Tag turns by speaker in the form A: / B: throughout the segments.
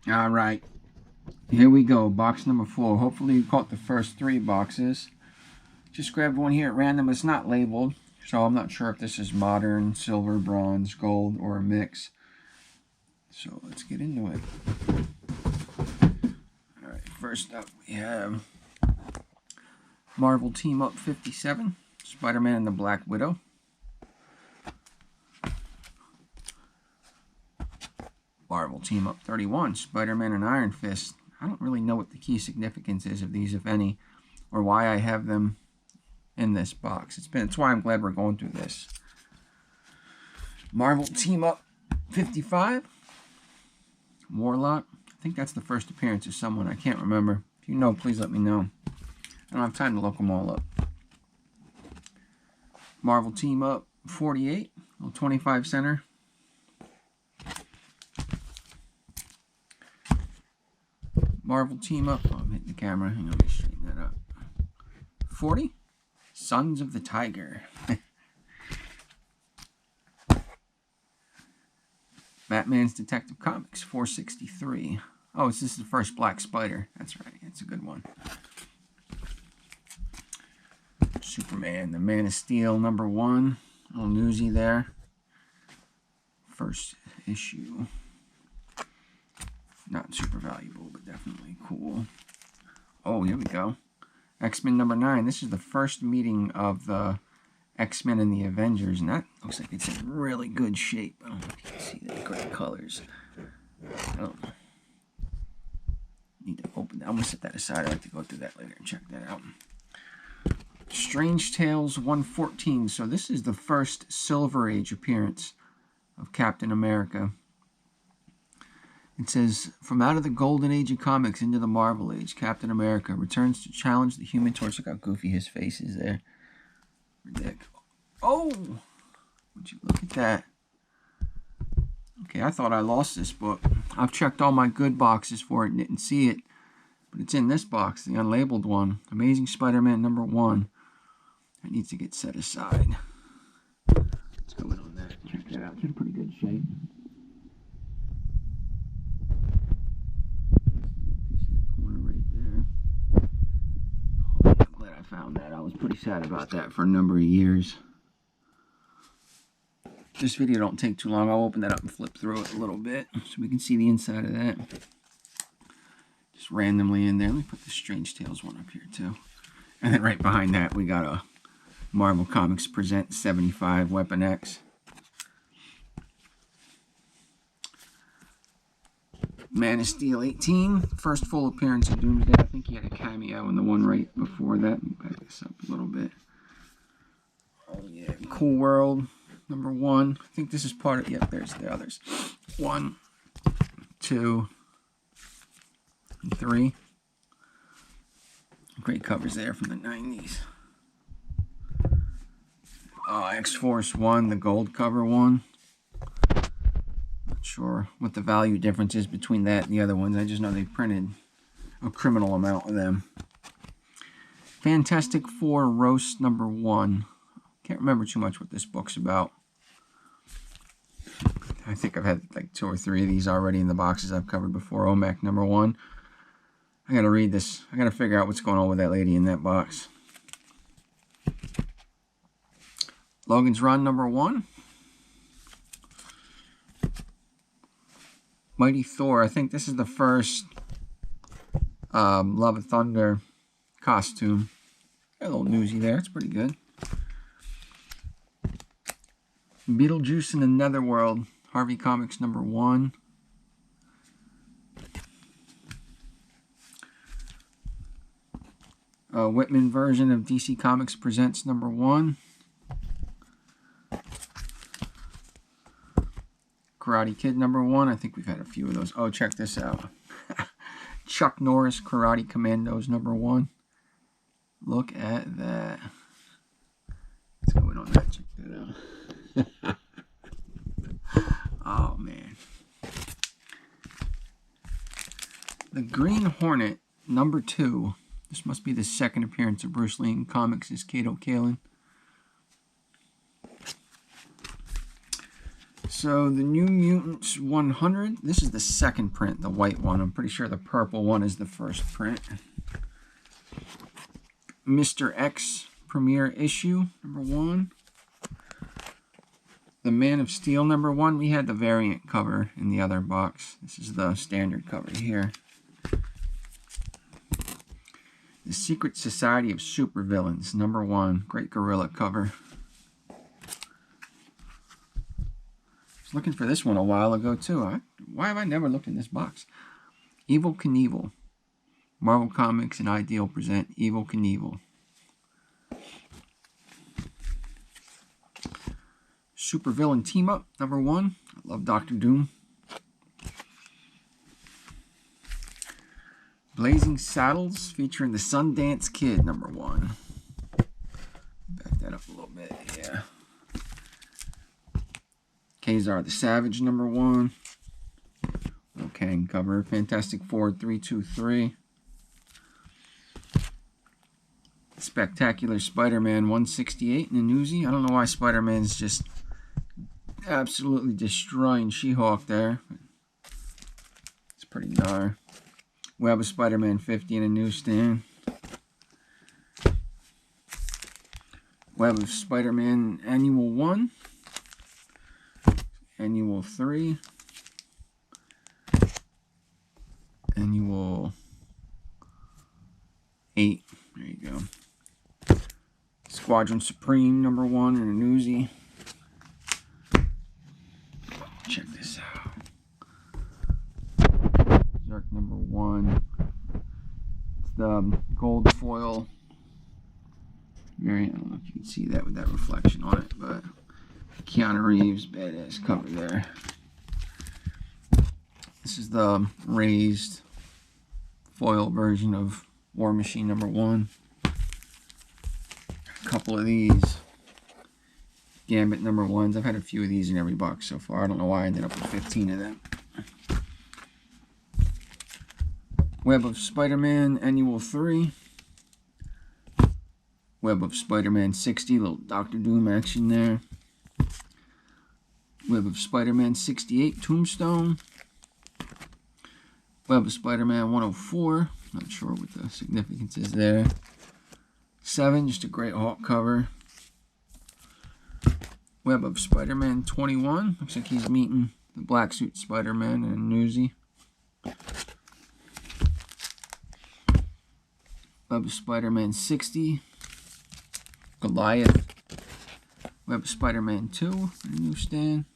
A: All right, here we go. Box number 4. Hopefully you caught the first 3 boxes. Just grabbed one here at random. It's not labeled, so I'm not sure if this is modern, silver, bronze, gold, or a mix. So let's get into it. All right, first up we have Marvel Team Up 57, Spider-Man and the Black Widow. Marvel Team Up 31, Spider-Man and Iron Fist. I don't really know what the key significance is of these, if any, or why I have them in this box. It's why I'm glad we're going through this. Marvel Team Up 55, Warlock. I think that's the first appearance of someone. I can't remember. If you know, please let me know. I don't have time to look them all up. Marvel Team Up 48, 25 center. Marvel Team Up. Oh, I'm hitting the camera. Hang on, let me straighten that up. 40, Sons of the Tiger. Batman's Detective Comics 463. Oh, this is the first Black Spider. That's right. It's a good one. Superman, the Man of Steel #1. A little newsy there. First issue. Not super valuable, but definitely cool. Oh, here we go. X-Men #9. This is the first meeting of the X-Men and the Avengers, and that looks like it's in really good shape. I don't know if you can see the great colors. I don't know. Need to open that. I'm going to set that aside. I'd like to go through that later and check that out. Strange Tales 114. So this is the first Silver Age appearance of Captain America. It says, from out of the golden age of comics into the Marvel age, Captain America returns to challenge the Human Torch. Look how goofy his face is there. Ridiculous. Oh! Would you look at that? Okay, I thought I lost this book. I've checked all my good boxes for it and didn't see it. But it's in this box, the unlabeled one. Amazing Spider-Man #1. That needs to get set aside. Let's go in on that. Check that out. It's in pretty good shape. Found that. I was pretty sad about that for a number of years. This video don't take too long. I'll open that up and flip through it a little bit so we can see the inside of that. Just randomly in there. Let me put the Strange Tales one up here too. And then right behind that we got a Marvel Comics Present 75 Weapon X. Man of Steel 18, first full appearance of Doomsday. I think he had a cameo in the one right before that. Let me back this up a little bit. Oh yeah, Cool World #1. I think this is part of, yeah, there's the others. 1, 2, and 3. Great covers there from the 90s. X-Force 1, the gold cover one. Sure what the value difference is between that and the other ones. I just know they printed a criminal amount of them. Fantastic Four Roast #1. Can't remember too much what this book's about. I think I've had like 2 or 3 of these already in the boxes I've covered before. OMAC #1. I gotta read this. I gotta figure out what's going on with that lady in that box. Logan's Run #1. Mighty Thor. I think this is the first Love and Thunder costume. Got a little newsy there. It's pretty good. Beetlejuice in the Netherworld. Harvey Comics #1. Whitman version of DC Comics Presents #1. Karate Kid #1. I think we've had a few of those. Oh, check this out. Chuck Norris Karate Commandos #1. Look at that. Let's go in on that. Check that out. Oh, man. The Green Hornet #2. This must be the second appearance of Bruce Lee in comics as Kato Kaelin. So the New Mutants 100. This is the second print, the white one. I'm pretty sure the purple one is the first print. Mr. X premiere issue number 1. The Man of Steel number 1. We had the variant cover in the other box. This is the standard cover here. The Secret Society of Supervillains number 1. Great gorilla cover. Looking for this one a while ago too. Why have I never looked in this box? Evel Knievel. Marvel Comics and Ideal present Evel Knievel. Supervillain Team Up number 1. I love Doctor Doom. Blazing Saddles featuring the Sundance Kid number 1. Back that up a little bit, yeah. Kazar the Savage number 1. Okay, cover. Fantastic Four 323. Spectacular Spider-Man 168 in the newsie. I don't know why Spider-Man's just absolutely destroying She-Hulk there. It's pretty gnar. Web of Spider-Man 50 in a newsstand. Web of Spider-Man Annual 1. Annual 3. Annual 8. There you go. Squadron Supreme number 1 in a newsie. Check this out. Zerk number 1. It's the gold foil variant. I don't know if you can see that with that reflection on it, but Keanu Reeves, badass cover there. This is the raised foil version of War Machine number 1. A couple of these Gambit number 1s. I've had a few of these in every box so far. I don't know why I ended up with 15 of them. Web of Spider-Man Annual 3. Web of Spider-Man 60. Little Doctor Doom action there. Web of Spider-Man 68 Tombstone. Web of Spider-Man 104. Not sure what the significance is there. 7, just a great Hulk cover. Web of Spider-Man 21. Looks like he's meeting the black suit Spider-Man in a newsie. Web of Spider-Man 60. Goliath. Web of Spider-Man 2 in a newsstand.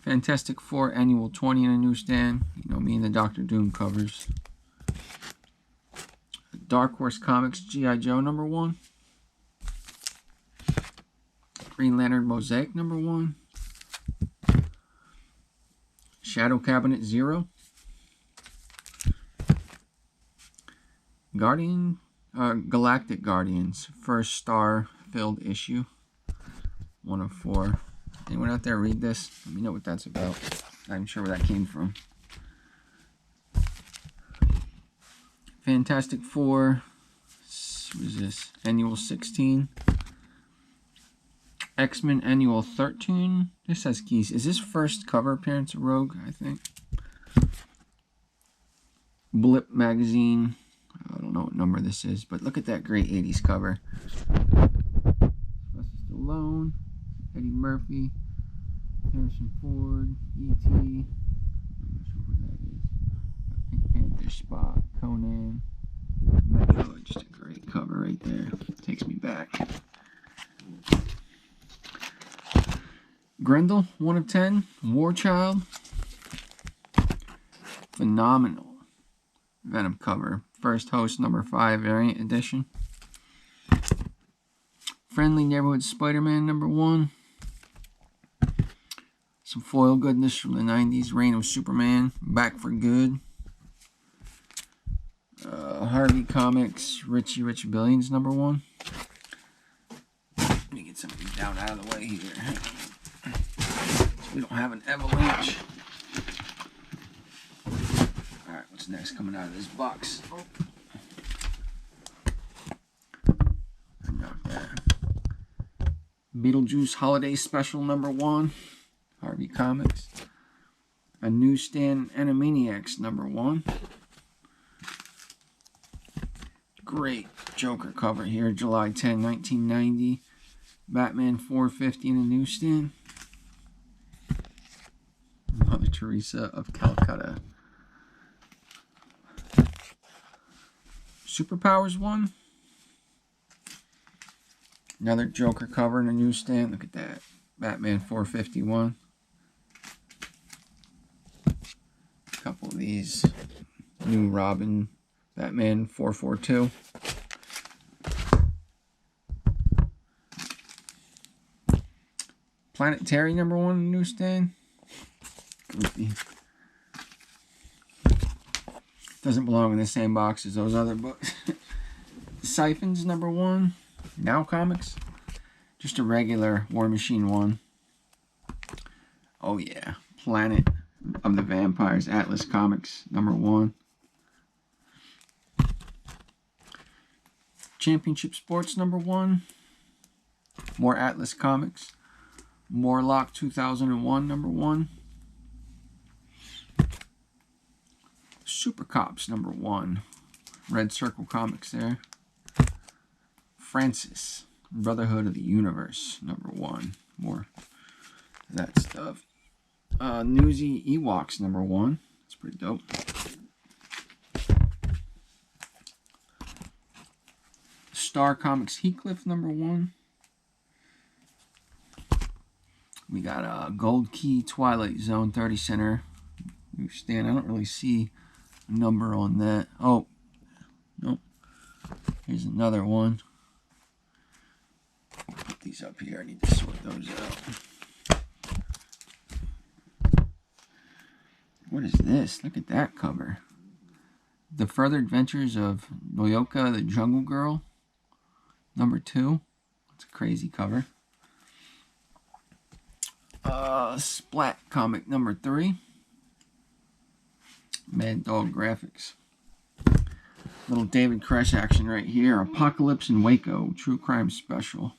A: Fantastic Four Annual 20 in a newsstand. You know me and the Doctor Doom covers. Dark Horse Comics G.I. Joe number 1. Green Lantern Mosaic number 1. Shadow Cabinet 0. Galactic Guardians first star-filled issue. 1 of 4. Anyone out there read this? Let me know what that's about. Not even sure where that came from. Fantastic Four. What is this? Annual 16. X-Men Annual 13. This has keys. Is this first cover appearance of Rogue, I think? Blip Magazine. I don't know what number this is, but look at that great 80s cover. Sylvester Stallone. Eddie Murphy, Harrison Ford, E.T. I'm not sure what that is. Pink Panther, Spock, Conan, Metro. Just a great cover right there. Takes me back. Grendel, 1 of 10. War Child. Phenomenal Venom cover. First Host number 5 variant edition. Friendly Neighborhood Spider-Man number 1. Some foil goodness from the 90s. Reign of Superman. Back for Good. Harvey Comics. Richie Rich Billions number 1. Let me get some of these down out of the way here. So we don't have an avalanche. Alright, what's next coming out of this box? Oh. Beetlejuice Holiday Special number 1. Harvey Comics. A Newsstand Animaniacs #1. Great Joker cover here, July 10, 1990. Batman 450 in a newsstand. Mother Teresa of Calcutta. Superpowers 1. Another Joker cover in a newsstand. Look at that. Batman 451. A couple of these. New Robin. Batman 442. Planet Terry #1 in the newsstand. Goofy. Doesn't belong in the same box as those other books. Siphons #1. Now Comics. Just a regular War Machine 1. Oh yeah. Planet of the Vampires. Atlas Comics #1. Championship Sports #1. More Atlas Comics. Morlock 2001 #1. Super Cops #1. Red Circle Comics there. Francis, Brotherhood of the Universe #1. More of that stuff. Newsy Ewoks #1. It's pretty dope. Star Comics Heathcliff #1. We got Gold Key Twilight Zone 30 Center newsstand. I don't really see a number on that. Oh, nope. Here's another one. Put these up here. I need to sort those out. What is this? Look at that cover. The Further Adventures of Noyoka the Jungle Girl #2. It's a crazy cover. Splat Comic #3. Mad Dog Graphics. Little David Koresh action right here. Apocalypse in Waco, True Crime Special.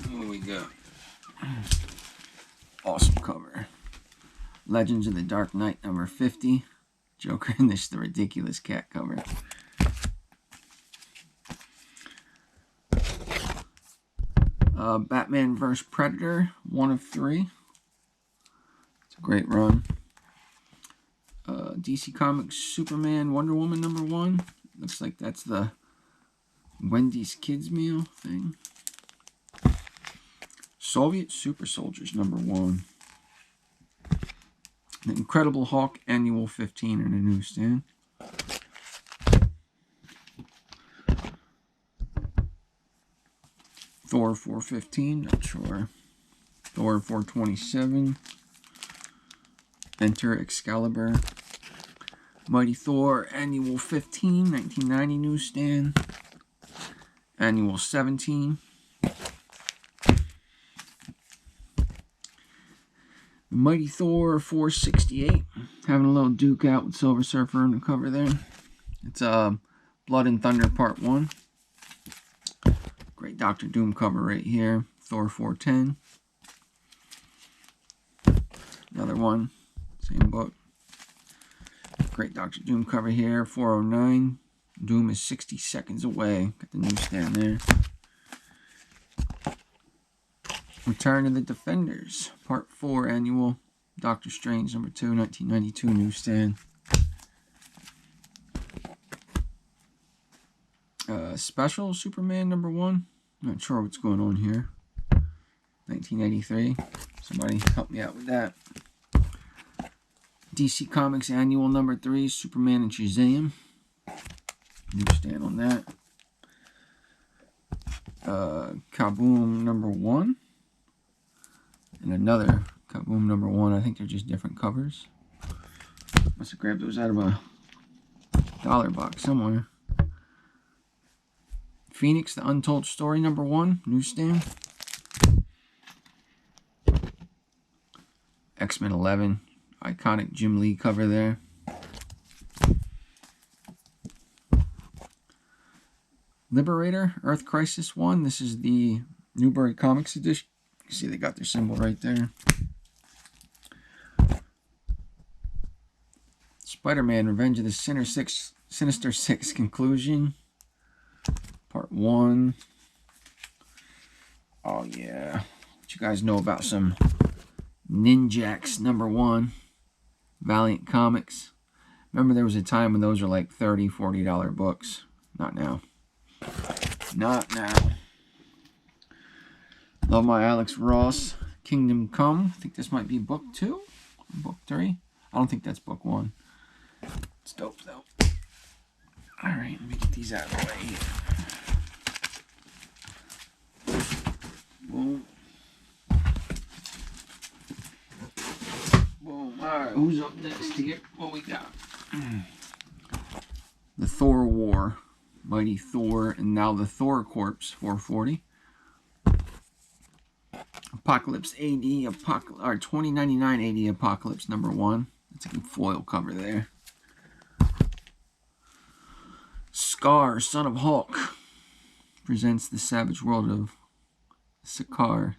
A: Here we go. Awesome cover. Legends of the Dark Knight #50. Joker in this, the ridiculous cat cover. Batman vs. Predator, 1 of 3. It's a great run. DC Comics Superman Wonder Woman #1. Looks like that's the Wendy's Kids Meal thing. Soviet Super Soldiers #1. The Incredible Hulk Annual 15 in a newsstand. Thor 415, not sure. Thor 427. Enter Excalibur. Mighty Thor Annual 15, 1990 newsstand. Annual 17. Mighty Thor 468. Having a little duke out with Silver Surfer on the cover there. It's Blood and Thunder Part 1. Great Doctor Doom cover right here. Thor 410. Another one. Same book. Great Doctor Doom cover here. 409. Doom is 60 seconds away. Got the newsstand there. Return of the Defenders. Part 4 annual. Doctor Strange #2, 1992 newsstand. Special Superman #1. Not sure what's going on here. 1983. Somebody help me out with that. DC Comics Annual #3. Superman and Shazam. Newsstand on that. Kaboom #1. And another Kaboom #1. I think they're just different covers. Must have grabbed those out of a dollar box somewhere. Phoenix, The Untold Story #1. Newsstand. X-Men 11. Iconic Jim Lee cover there. Liberator, Earth Crisis 1. This is the Newbury Comics edition. You see they got their symbol right there. Spider-Man Revenge of the Sinister Six Conclusion. Part 1. Oh yeah. What you guys know about some Ninjax #1. Valiant Comics. Remember there was a time when those were like $30, $40 books. Not now. Not now. Love my Alex Ross. Kingdom Come. I think this might be book 2. Book 3. I don't think that's book 1. It's dope though. Alright, let me get these out of the way here. Boom. Boom. Alright, who's up next here? What we got? The Thor War. Mighty Thor, and now the Thor Corpse, 440. Apocalypse AD, 2099 AD Apocalypse #1. That's a good foil cover there. Scar, Son of Hulk, presents the savage world of Sakaar.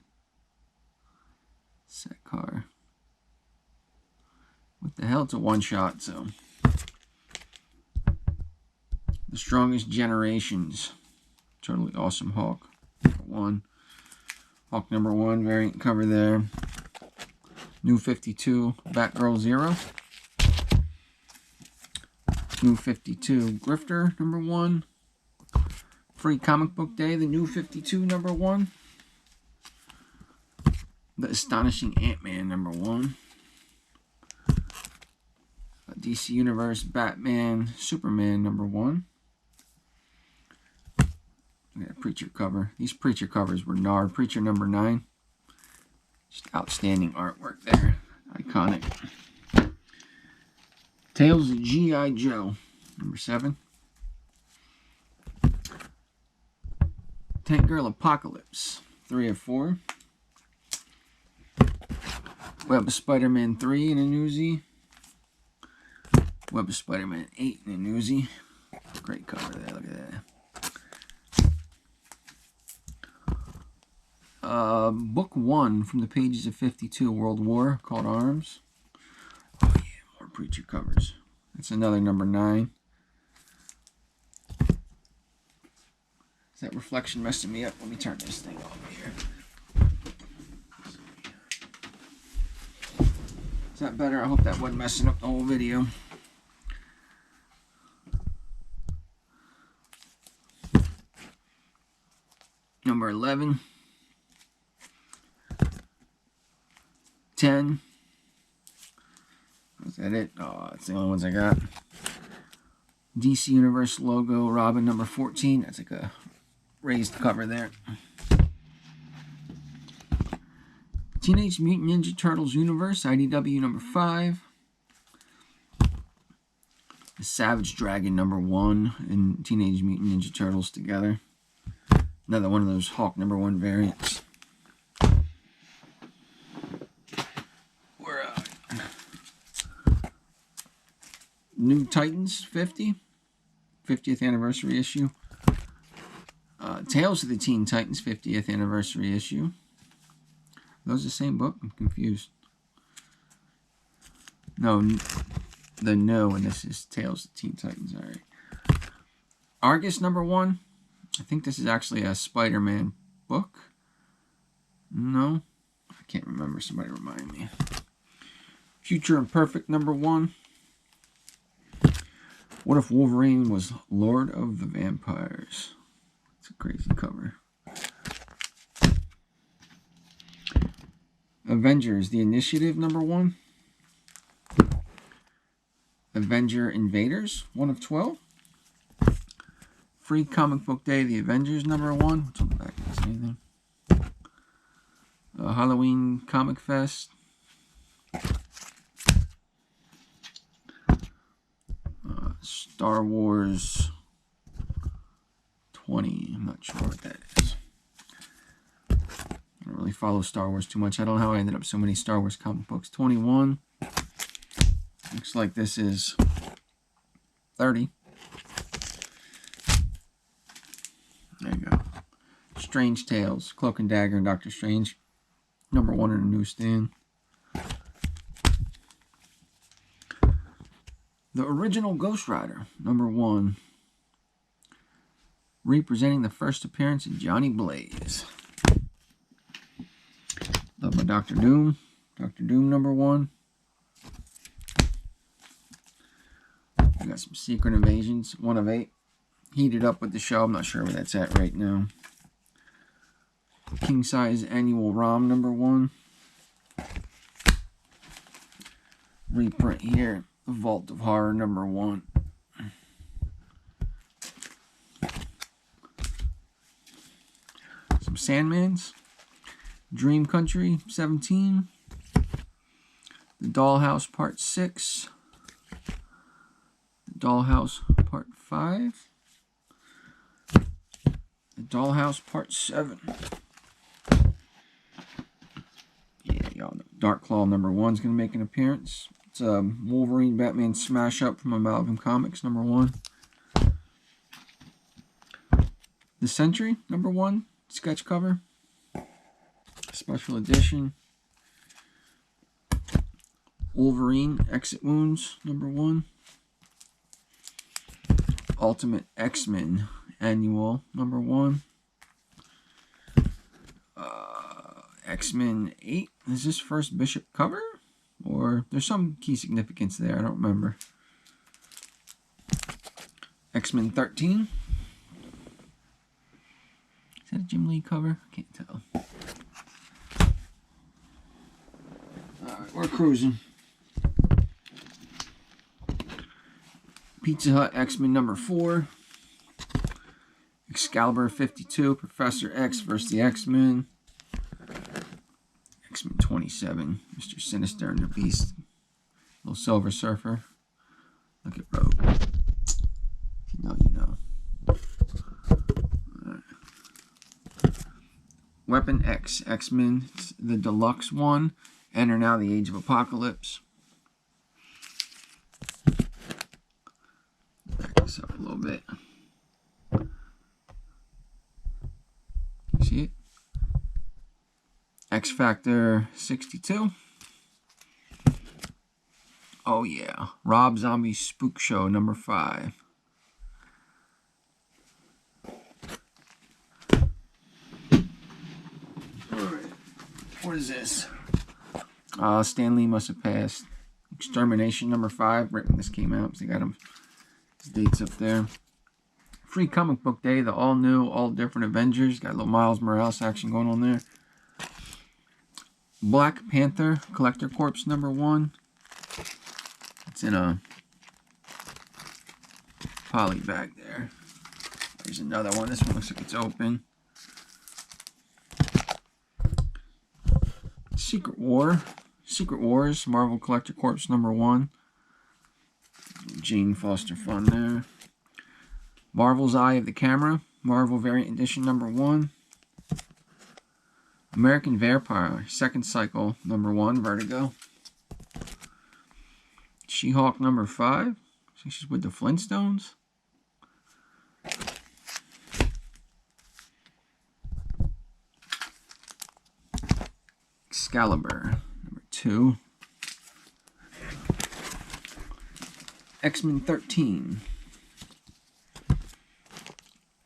A: What the hell? It's a one-shot, so. The Strongest Generations. Totally awesome Hulk. #1. Hulk #1, variant cover there. New 52, Batgirl 0. New 52, Grifter #1. Free Comic Book Day, the New 52 #1. The Astonishing Ant-Man #1. DC Universe, Batman, Superman #1. Look at that Preacher cover. These Preacher covers were gnarly. Preacher #9. Just outstanding artwork there. Iconic. Tales of G.I. Joe #7. Tank Girl Apocalypse 3 of 4. Web of Spider-Man 3 in a newsie. Web of Spider-Man 8 in a newsie. Great cover there. Look at that. Book 1 from the pages of 52, World War, called Arms. Oh yeah, more Preacher covers. That's another #9. Is that reflection messing me up? Let me turn this thing off here. Is that better? I hope that wasn't messing up the whole video. Number 11. 10. Is that it? Oh, that's the only ones I got. DC Universe logo, Robin #14. That's like a raised cover there. Teenage Mutant Ninja Turtles Universe, IDW #5. The Savage Dragon #1 and Teenage Mutant Ninja Turtles together. Another one of those Hulk #1 variants. New Titans 50th anniversary issue. Tales of the Teen Titans 50th anniversary issue. Are those the same book? I'm confused. No, and this is Tales of the Teen Titans. All right. Argus #1. I think this is actually a Spider-Man book. No, I can't remember. Somebody remind me. Future Imperfect #1. What if Wolverine was Lord of the Vampires? It's a crazy cover. Avengers, The Initiative #1. Avenger Invaders, 1 of 12. Free Comic Book Day, The Avengers #1. What's on the back? Is anything? Halloween Comic Fest. Star Wars 20. I'm not sure what that is. I don't really follow Star Wars too much. I don't know how I ended up so many Star Wars comic books. 21. Looks like this is 30. There you go. Strange Tales, Cloak and Dagger and Doctor Strange. #1 in the newsstand. The original Ghost Rider, #1. Representing the first appearance of Johnny Blaze. Love my Doctor Doom. Doctor Doom, #1. I got some Secret Invasions, 1 of 8. Heated up with the show. I'm not sure where that's at right now. King Size Annual ROM, #1. Reprint here. The Vault of Horror, #1. Some Sandmans. Dream Country, 17. The Dollhouse, Part 6. The Dollhouse, Part 5. The Dollhouse, Part 7. Yeah, y'all know. Dark Claw, #1 is going to make an appearance. It's a Wolverine Batman smash up from Amalgam Comics, #1. The Sentry, #1 sketch cover. Special edition. Wolverine Exit Wounds, #1. Ultimate X-Men Annual, #1. X-Men 8. Is this first Bishop cover? Or there's some key significance there. I don't remember. X-Men 13. Is that a Jim Lee cover? I can't tell. Alright, we're cruising. Pizza Hut X-Men #4. Excalibur 52. Professor X vs. the X-Men. X-Men 27. Mr. Sinister and the Beast. Little Silver Surfer. Look at Rogue. If you know, you know. Weapon X. X-Men. The deluxe one. Enter now the Age of Apocalypse. Back this up a little bit. See it? X Factor 62. Oh yeah. Rob Zombie's Spook Show #5. Alright. What is this? Stan Lee Must Have Passed. Extermination #5. Right when this came out. So they got his dates up there. Free Comic Book Day. The all new, all different Avengers. Got a little Miles Morales action going on there. Black Panther Collector Corps #1. It's in a poly bag there. There's another one. This one looks like it's open. Secret Wars Marvel Collector Corps #1. Jane Foster fun there. Marvel's Eye of the Camera Marvel Variant Edition #1. American Vampire, second cycle, #1, Vertigo. She-Hulk #5. I think she's with the Flintstones. Excalibur, #2. X-Men 13.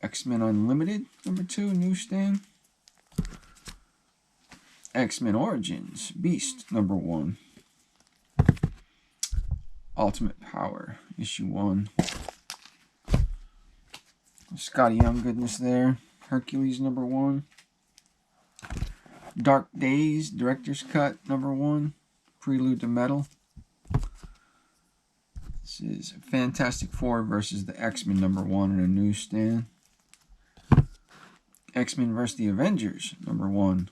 A: X-Men Unlimited, #2, newsstand. X-Men Origins, Beast, #1. Ultimate Power, issue 1. Scotty Young goodness there. Hercules, #1. Dark Days, Director's Cut, #1. Prelude to Metal. This is Fantastic Four versus the X-Men, #1 in a newsstand. X-Men vs. the Avengers, #1.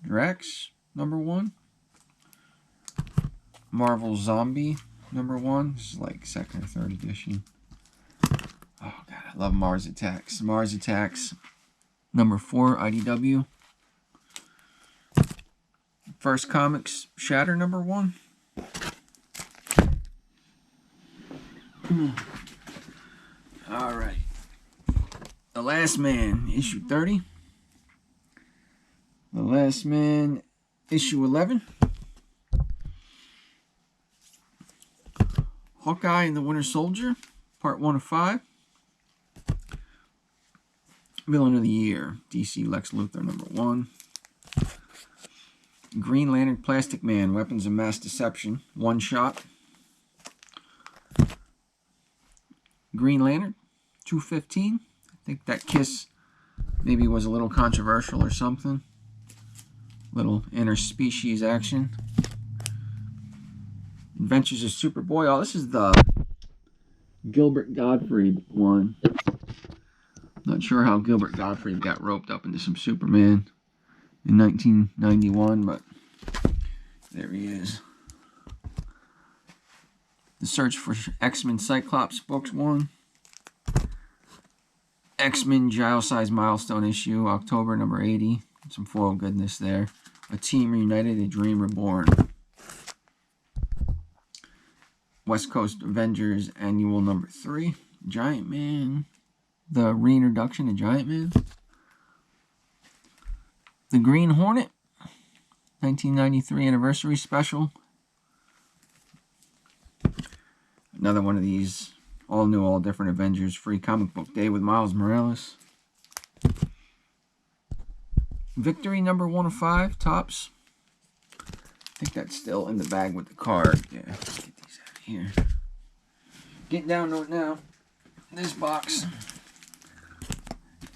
A: Drax, #1. Marvel Zombie, #1. This is like 2nd or 3rd edition. Oh god, I love Mars Attacks. Mars Attacks, #4, IDW. First Comics Shatter, #1. Alright. The Last Man, issue 30. The Last Man, issue 11. Hawkeye and the Winter Soldier, part 1 of 5. Villain of the Year, DC Lex Luthor, number 1. Green Lantern Plastic Man, Weapons of Mass Deception, 1 shot. Green Lantern, 215. I think that kiss maybe was a little controversial or something. Little interspecies action. Adventures of Superboy. Oh, this is the Gilbert Gottfried one. Not sure how Gilbert Gottfried got roped up into some Superman in 1991, but there he is. The Search for X-Men Cyclops, books 1. X-Men Giles-Size Milestone issue, October, number 80. Some foil goodness there. A Team Reunited, A Dream Reborn. West Coast Avengers Annual number 3. Giant Man. The reintroduction of Giant Man. The Green Hornet. 1993 Anniversary Special. Another one of these all new, all different Avengers free comic book day with Miles Morales. Victory number 1 of 5, tops. I think that's still in the bag with the card. Yeah, let's get these out of here. Get down to it now. This box.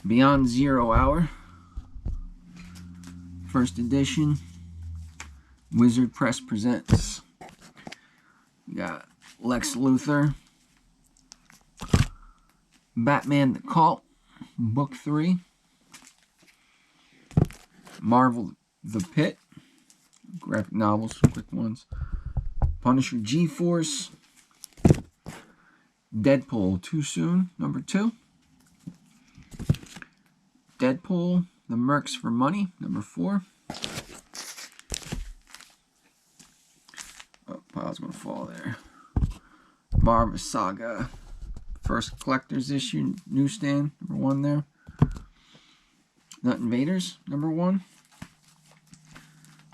A: Beyond Zero Hour. First edition. Wizard Press presents. We got Lex Luthor. Batman the Cult. Book 3. Marvel The Pit, graphic novels, quick ones. Punisher G-Force. Deadpool Too Soon, number 2. Deadpool, The Mercs for Money, number 4. Oh, pile's gonna fall there. Marvel Saga, first collector's issue, newsstand, number 1 there. Nut Invaders, number 1.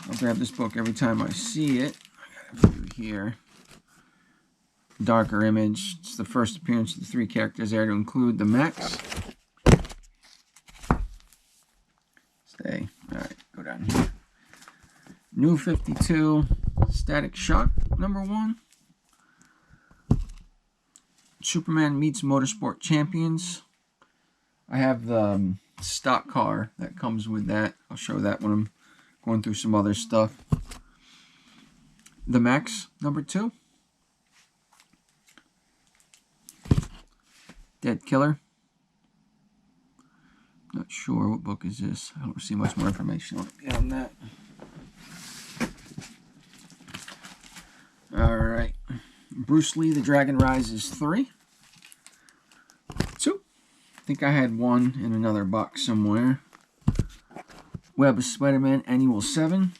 A: I'll grab this book every time I see it. I got a few here. Darker Image. It's the first appearance of the 3 characters there to include the Max. Stay. Alright, go down here. New 52. Static Shock, number 1. Superman Meets Motorsport Champions. I have the stock car that comes with that. I'll show that when I'm going through some other stuff. The Max, number 2. Dead Killer. Not sure what book is this. I don't see much more information on that. Alright. Bruce Lee, The Dragon Rises 3. 2. I think I had one in another box somewhere. Web of Spider-Man Annual 7.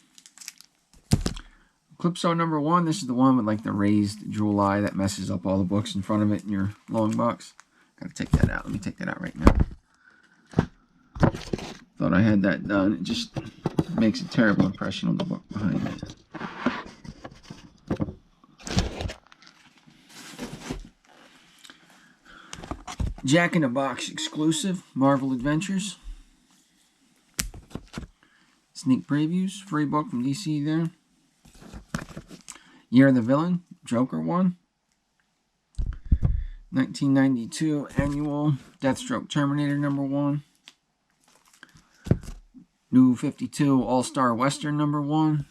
A: Calypso number 1. This is the one with like the raised jewel eye that messes up all the books in front of it in your long box. Gotta take that out. Let me take that out right now. Thought I had that done. It just makes a terrible impression on the book behind it. Jack in the Box exclusive, Marvel Adventures. Sneak previews, free book from DC there. Year of the Villain, Joker 1. 1992 Annual, Deathstroke Terminator number 1. New 52 All-Star Western number 1.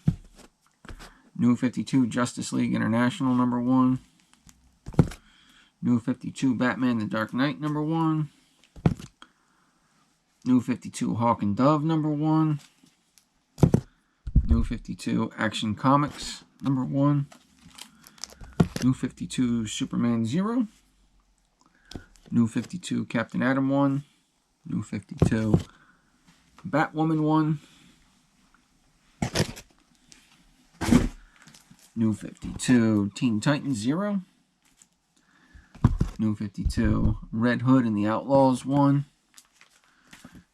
A: New 52 Justice League International number 1. New 52 Batman The Dark Knight number 1. New 52 Hawk and Dove number 1. New 52 Action Comics number 1. New 52 Superman 0. New 52 Captain Atom 1. New 52 Batwoman 1. New 52 Teen Titans 0. New 52 Red Hood and the Outlaws 1.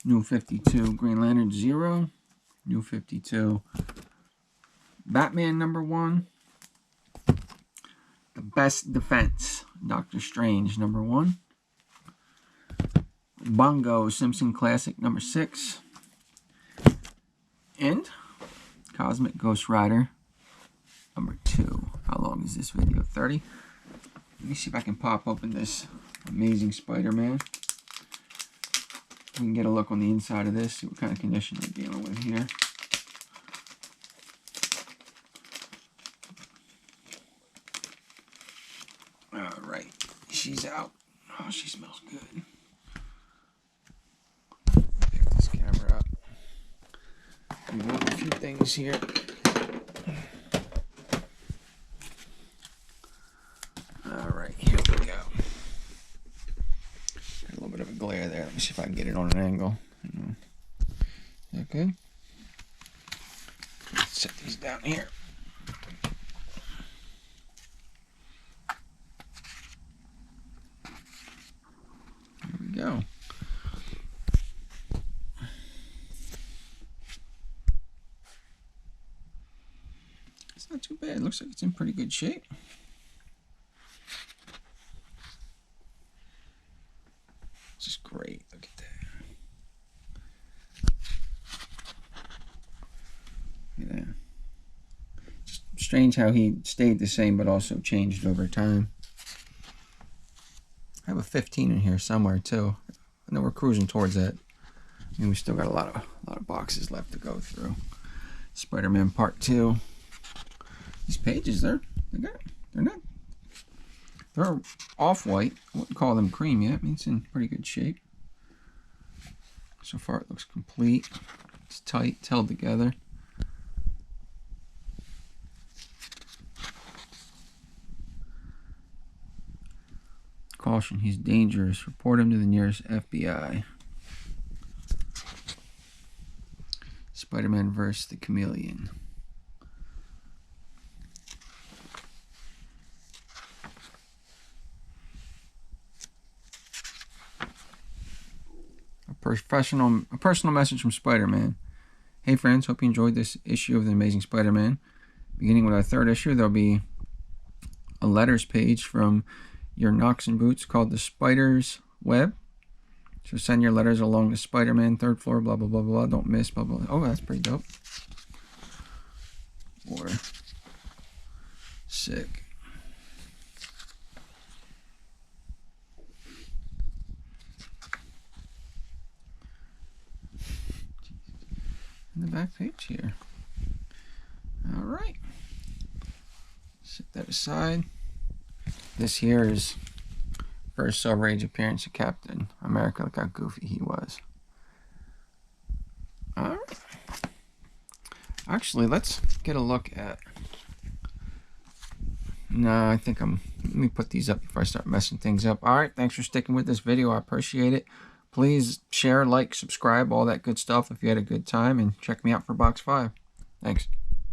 A: New 52, Green Lantern 0. New 52, Batman #1. The Best Defense, Doctor Strange #1. Bongo Simpson Classic #6. And Cosmic Ghost Rider #2. How long is this video? 30? Let me see if I can pop open this Amazing Spider-Man. We can get a look on the inside of this, see what kind of condition we're dealing with here. Alright, she's out. Oh, she smells good. Pick this camera up. Remove a few things here. Alright, here we go. Got a little bit of a glare there. Let me see if I can get it on an angle. Is that good? Let's set these down here. There we go. It's not too bad. It looks like it's in pretty good shape. This is great. Look at that. Look at that. Just strange how he stayed the same but also changed over time. I have a 15 in here somewhere too. I know we're cruising towards that. I mean, we still got a lot of boxes left to go through. Spider-Man Part 2. These pages, they're off-white. I wouldn't call them cream yet. I mean, it's in pretty good shape. So far, it looks complete. It's tight, it's held together. Caution, he's dangerous. Report him to the nearest FBI. Spider-Man vs. the Chameleon. A personal message from Spider-Man. Hey friends, hope you enjoyed this issue of The Amazing Spider-Man. Beginning with our 3rd issue, there'll be a letters page from your Knox and Boots called The Spider's Web. So send your letters along to Spider-Man, 3rd floor, blah, blah, blah, blah. Don't miss, blah, blah. Oh, that's pretty dope. Or sick. In the back page here. All right. Set that aside. This here is first Silver Age appearance of Captain America. Look how goofy he was. All right. Actually, let's get a look at... No, I think let me put these up before I start messing things up. All right, thanks for sticking with this video. I appreciate it. Please share, like, subscribe, all that good stuff if you had a good time, and check me out for Box 5. Thanks.